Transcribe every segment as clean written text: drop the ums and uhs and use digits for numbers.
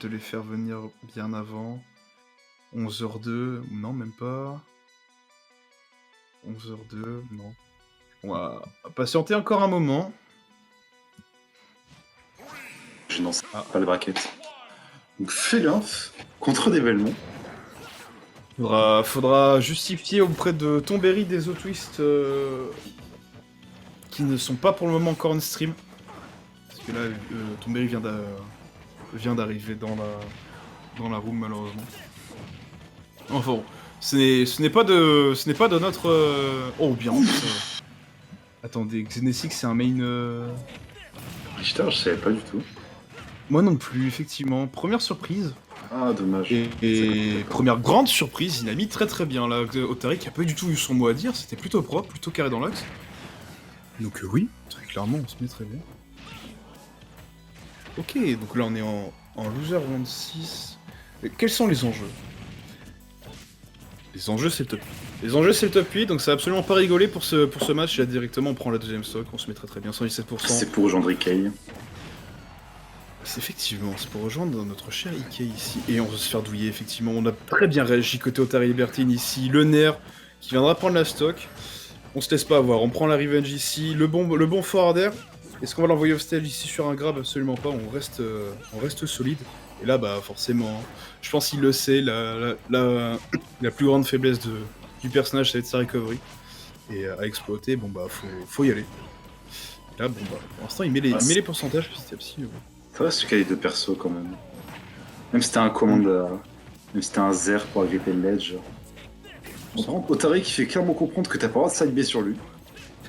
de les faire venir bien avant. 11h02, non même pas. 11h02, non. On va patienter encore un moment. Je n'en sais Ah. pas le bracket. Donc Félinf contre Dévelmont. Faudra justifier auprès de Tomberry des O-Twist qui ne sont pas pour le moment encore en stream. Parce que là, Tomberry vient d'arriver dans la room malheureusement. Enfin bon, ce n'est pas de notre... Oh bien. Attendez, Xenesic c'est un main... Richter, je savais pas du tout. Moi non plus, effectivement. Première surprise. Ah, dommage. Et première grande surprise, il a mis très très bien là. Otari qui a pas du tout eu son mot à dire, c'était plutôt propre, plutôt carré dans l'axe. Donc oui, très clairement, on se met très bien. Ok, donc là on est en loser round 6. Quels sont les enjeux? Les enjeux c'est le top 8. Les enjeux c'est le top 8, donc ça va absolument pas rigoler pour ce match. Là directement on prend la deuxième stock, on se met très très bien, 117%. C'est pour rejoindre Ikei. Effectivement, c'est pour rejoindre notre cher Ikei ici. Et on va se faire douiller, effectivement. On a très bien réagi côté Otari Libertine ici. Le nerf qui viendra prendre la stock. On se laisse pas avoir, on prend la revenge ici. Le bon forwarder. Est-ce qu'on va l'envoyer au stage ici sur un grab? Absolument pas, on reste solide. Et là, bah forcément, hein, je pense qu'il le sait, la plus grande faiblesse du personnage, ça va être sa recovery. Et à exploiter, bon bah faut y aller. Et là, bon bah, pour l'instant, il met les pourcentages petit à petit. Ça va ce qu'il y a les deux persos quand même. Même si c'était un commande, même si c'était un Zer pour agripper le ledge. On se rend Otari qui fait clairement comprendre que t'as pas le droit de side B sur lui.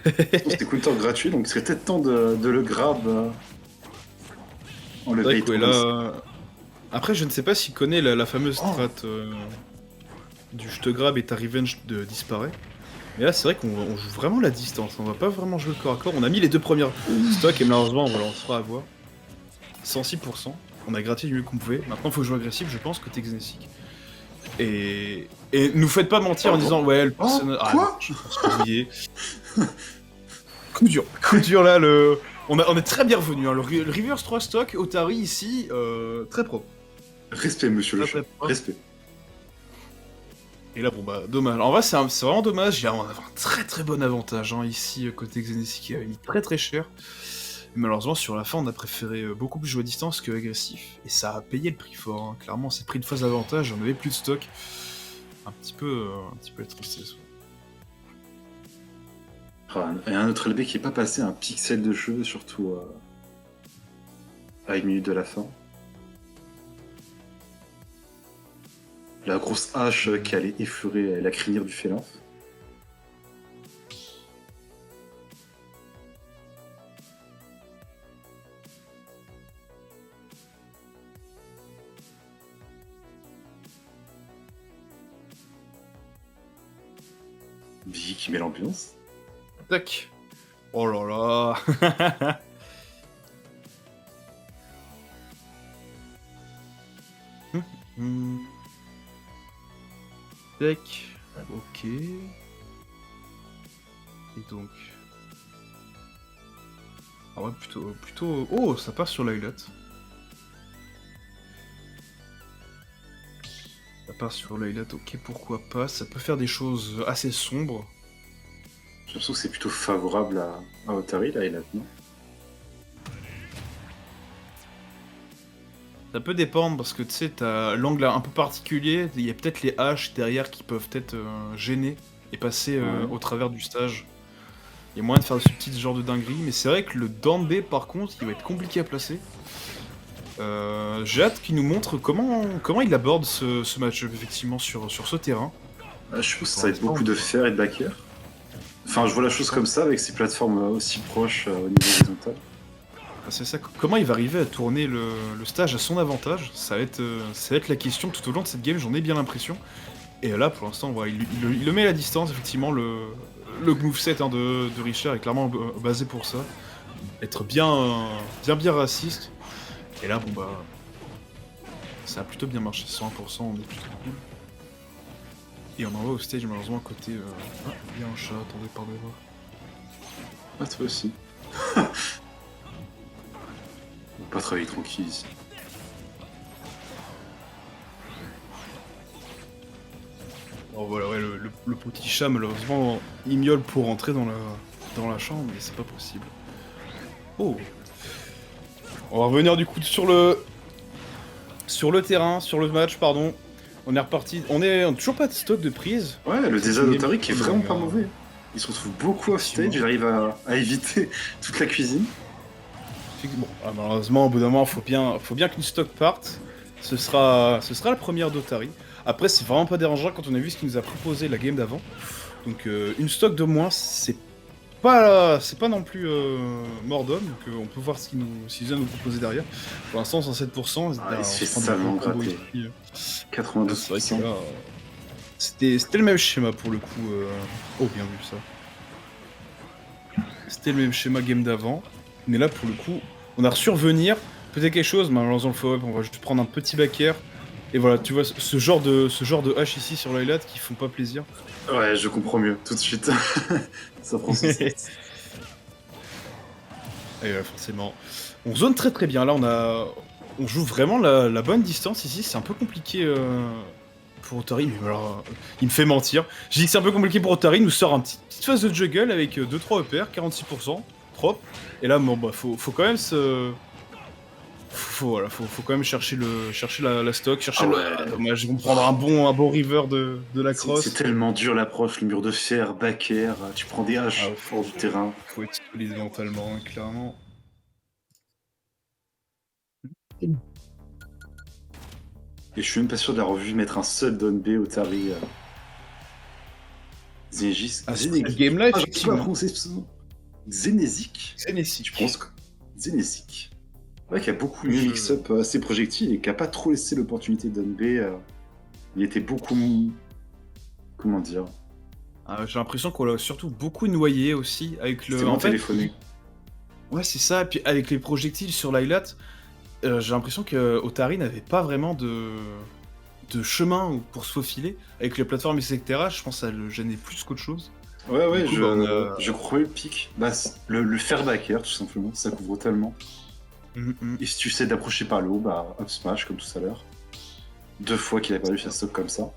C'était counter gratuit, donc il serait peut-être temps de le grab en le bait. Ouais, là... Après, je ne sais pas s'il connaît la fameuse strat du je te grab et ta revenge disparaît. Mais là, c'est vrai qu'on joue vraiment la distance. On va pas vraiment jouer le corps à corps. On a mis les deux premières stocks et malheureusement, on se fera avoir. 106%. On a gratté du mieux qu'on pouvait. Maintenant, il faut jouer agressif, je pense, côté Xenesic. Et nous faites pas mentir en disant ouais, le personnage. Quoi Coup dur là, on est très bien revenu. Hein. Le Reverse 3 stock, Otari ici, très propre. Respect, monsieur le chat. Respect. Et là, bon bah, dommage. En vrai, c'est vraiment dommage. On avait un très très bon avantage hein, ici, côté Xenesic qui avait mis très très cher. Malheureusement, sur la fin, on a préféré beaucoup plus jouer à distance que agressif. Et ça a payé le prix fort. Hein. Clairement, on s'est pris une phase d'avantage, on avait plus de stock. Un petit peu la tristesse. Et un autre LB qui est pas passé un pixel de cheveux, surtout à 1 minute de la fin. La grosse hache qui allait effleurer la crinière du félin. Biggie qui met l'ambiance. Tac. Oh là là. Tac. Ok. Et donc... Ah ouais, plutôt... Oh, ça passe sur l'Ailat. Ça part sur l'Ailat, ok, pourquoi pas. Ça peut faire des choses assez sombres. J'ai l'impression que c'est plutôt favorable à Otari, là, il a non. Ça peut dépendre parce que tu sais, t'as l'angle un peu particulier, il y a peut-être les haches derrière qui peuvent être gêner et passer au travers du stage. Il y a moyen de faire ce petit genre de dinguerie, mais c'est vrai que le down B par contre, il va être compliqué à placer. J'ai hâte qu'il nous montre comment il aborde ce match effectivement sur ce terrain. Je pense que ça va être beaucoup de fer et de backer. Enfin, je vois la chose comme ça avec ces plateformes aussi proches au niveau horizontal. C'est ça, comment il va arriver à tourner le stage à son avantage, ça va être la question tout au long de cette game, j'en ai bien l'impression. Et là, pour l'instant, voilà, il le met à la distance, effectivement, le moveset hein, de Richard est clairement basé pour ça. Être bien raciste. Et là, bon bah... Ça a plutôt bien marché, 100%, on est plutôt cool. Et on envoie au stage, malheureusement, à côté... Ah, il y a un chat, attendez, pardonnez-moi. Ah, toi aussi. On va pas travailler tranquille ici. Oh, voilà, ouais, le petit chat, malheureusement, il miaule pour rentrer dans la chambre, mais c'est pas possible. Oh. On va revenir du coup sur le terrain, sur le match, pardon. On est reparti. On est toujours pas de stock de prise. Ouais, le C'est design une d'Otari qui est vraiment pas game- mauvais. Il se retrouve beaucoup off stage, Effectivement. il arrive à éviter toute la cuisine. Bon, malheureusement, au bout d'un moment, faut bien qu'une stock parte. Ce sera la première d'Otari. Après, c'est vraiment pas dérangeant quand on a vu ce qu'il nous a proposé la game d'avant. Donc, une stock de moins, c'est pas non plus mort d'homme. Donc, on peut voir ce qu'il vient nous proposer derrière. Pour l'instant, 107%. Ah, il se fait prend des salement bons combos gratter. ici. C'est vrai 92%. que là, c'était le même schéma pour le coup. Oh, bien vu ça. C'était le même schéma game d'avant. Mais là, pour le coup, on a reçu revenir. Peut-être quelque chose, mais en lançant le follow-up, on va juste prendre un petit backer. Et voilà, tu vois, ce genre de hache ici sur l'highlight qui font pas plaisir. Ouais, je comprends mieux, tout de suite. Ça prend son sens. Et forcément. On zone très très bien. Là, on joue vraiment la bonne distance ici. C'est un peu compliqué pour Otari, mais alors, il me fait mentir. Je dis que c'est un peu compliqué pour Otari. Il nous sort une petite phase de juggle avec 2-3 EPR, 46%, propre. Et là, bon, bah, faut quand même faut quand même chercher la stock, chercher dommage, ils vont prendre un bon river de la crosse. C'est tellement dur l'approche, le mur de fer, backer, tu prends des haches hors du terrain. Faut être solide mentalement, clairement. Et je suis même pas sûr d'avoir vu mettre un seul down B au Tari. Zenegis. Ah, c'est game là, effectivement. Zenesic. Zenesic. Je pense que. Zenesic. Ouais, qui a beaucoup mieux mix-up ses projectiles et qui a pas trop laissé l'opportunité de down B. Il était beaucoup. Comment dire? J'ai l'impression qu'on l'a surtout beaucoup noyé aussi avec le. C'était téléphoné. Ouais, c'est ça. Et puis avec les projectiles sur l'highlight, j'ai l'impression que Otari n'avait pas vraiment de chemin pour se faufiler. Avec les plateformes, etc., je pense que ça le gênait plus qu'autre chose. Ouais, Du coup, je croyais le pic. Bah, le faire backer, tout simplement, ça couvre tellement. Et si tu sais d'approcher par le haut, bah, up smash, comme tout à l'heure. 2 fois qu'il a perdu sa stock comme ça.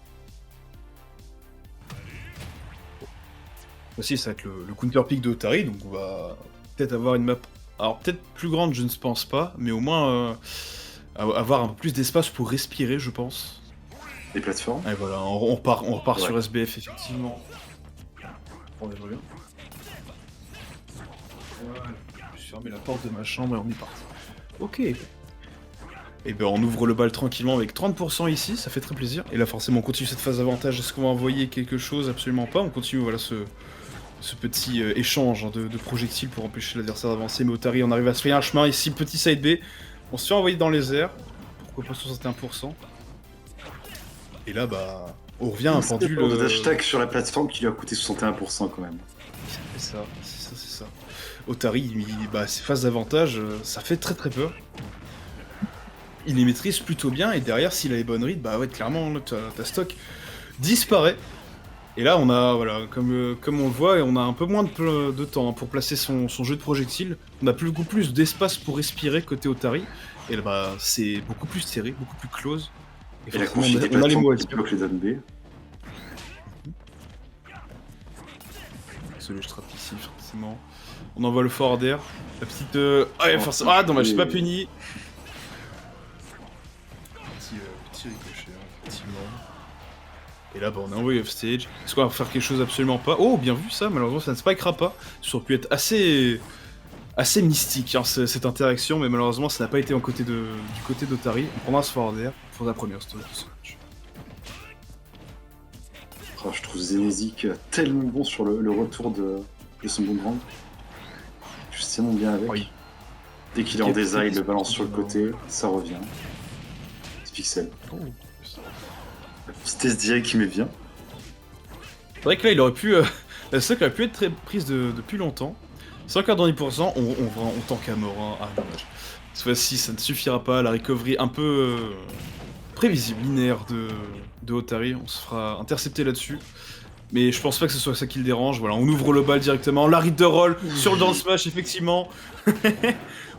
Aussi, ça va être le counter pick de Otari, donc on va peut-être avoir une map. Alors, peut-être plus grande, je ne pense pas, mais au moins avoir un peu plus d'espace pour respirer, je pense. Les plateformes. Et voilà, on repart Ouais. sur SBF, effectivement. On est bien. Voilà, je vais fermer la porte de ma chambre et on est parti. Ok. Et ben on ouvre le bal tranquillement avec 30% ici, ça fait très plaisir. Et là forcément on continue cette phase d'avantage. Est-ce qu'on va envoyer quelque chose? Absolument pas. On continue voilà ce petit échange de projectiles pour empêcher l'adversaire d'avancer. Mais Otari on arrive à se faire un chemin ici, petit side B. On se fait envoyer dans les airs. Pourquoi pas 61%. Et là bah on revient à un pendule. Le dash tag sur la plateforme qui lui a coûté 61% quand même. C'est ça. Otari, ses phases d'avantage, ça fait très très peur. Il les maîtrise plutôt bien, et derrière, s'il a les bonnes reads, bah ouais, clairement, là, ta stock disparaît. Et là, on a, voilà, comme on le voit, on a un peu moins de temps pour placer son jeu de projectiles. On a beaucoup plus d'espace pour respirer côté Otari. Et là, bah, c'est beaucoup plus serré, beaucoup plus close. Et la forcément, config des on a les mots à plateformes qui dire. bloquent les down B. C'est le strat ici, forcément. On envoie le forward air. La petite. Forcément. Ah, dommage, c'est pas puni. Petit ricochet, effectivement. Et là, bah, on est envoyé off stage. Est-ce qu'on va faire quelque chose? Absolument pas. Oh, bien vu ça, malheureusement, ça ne spikera pas. Ça aurait pu être assez mystique, hein, cette interaction, mais malheureusement, ça n'a pas été du côté d'Otari. On prendra ce forward air pour la première stock de ce match. Oh, je trouve Zenesic tellement bon sur le retour de son boomerang. Je sais tellement bien avec. Oui. Dès qu'il est en design, il le balance sur le côté, ça revient. C'est pixel. Oh. La petite SDI qui met bien. C'est vrai que là, il aurait pu. La stock aurait pu être prise depuis longtemps. 190%, on tank à mort. Hein. Ah, dommage. Cette fois-ci, ça ne suffira pas. La recovery un peu prévisible, linéaire de Otari. On se fera intercepter là-dessus. Mais je pense pas que ce soit ça qui le dérange. Voilà, on ouvre le bal directement. La read de roll sur le down smash, effectivement.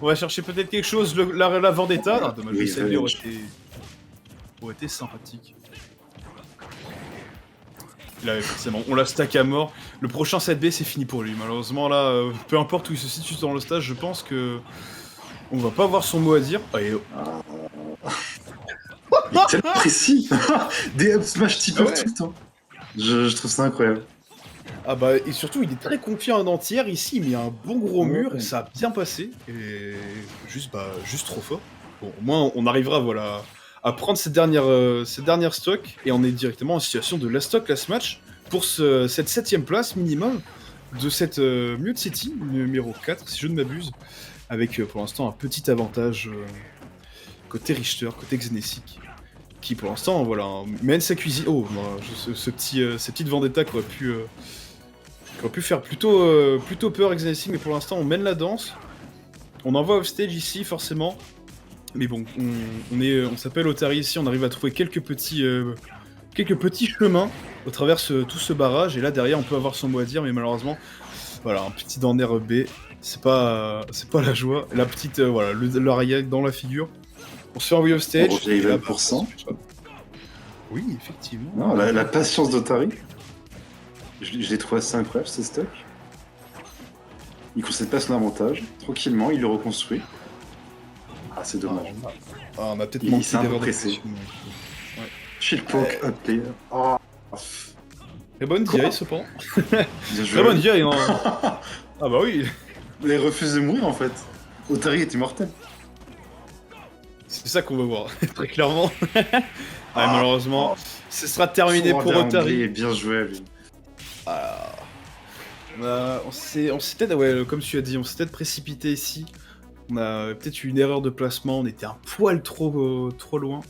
On va chercher peut-être quelque chose. La vendetta. Ah, dommage, Oui, le CB aurait été sympathique. Là, forcément, on la stack à mort. Le prochain 7B, c'est fini pour lui. Malheureusement, là, peu importe où il se situe dans le stage, je pense que on va pas avoir son mot à dire. Allez, Il est tellement précis. Des up smash tipper Ouais. tout le temps. Je trouve ça incroyable. ah bah, et surtout, il est très confiant en entière. Ici, il met un bon gros Ouais. mur, et ça a bien passé. Et juste trop fort. Bon, au moins, on arrivera, voilà, à prendre ces dernières stocks, et on est directement en situation de last stock, last match, pour cette 7ème place minimum de cette Mute City, numéro 4, si je ne m'abuse, avec pour l'instant un petit avantage côté Richter, côté Xenesic, qui pour l'instant, voilà, mène sa cuisine. Oh, voilà, ces petites vendetta qui auraient pu faire plutôt peur Xenesic, mais pour l'instant, on mène la danse. On envoie offstage ici, forcément. Mais bon, on s'appelle Otari ici, on arrive à trouver quelques petits chemins au travers tout ce barrage, et là derrière on peut avoir son mot à dire, mais malheureusement, voilà, un petit dans B, c'est pas la joie. La petite, voilà, le Rayek dans la figure. On se fait envoyer off stage. On revient et là, even pour 100. Oui, effectivement. Non, la patience d'Otari. Je l'ai trouvé assez incroyable, ce stock. Il concède pas son avantage. Tranquillement, il le reconstruit. Ah, c'est dommage. On a peut-être Il manqué s'est un peu d'erreur de pressé. précision. Chill poke, up player. Oh. Très bonne DI cependant. Bien Très joué. bonne DI. Hein. Ah bah oui. Il refuse de mourir en fait. Otari est immortel. C'est ça qu'on veut voir, très clairement. Malheureusement, ce sera terminé pour Otari. Bien joué, lui. On s'est peut-être, ouais, comme tu as dit, on s'est peut-être précipité ici. On a peut-être eu une erreur de placement, on était un poil trop loin.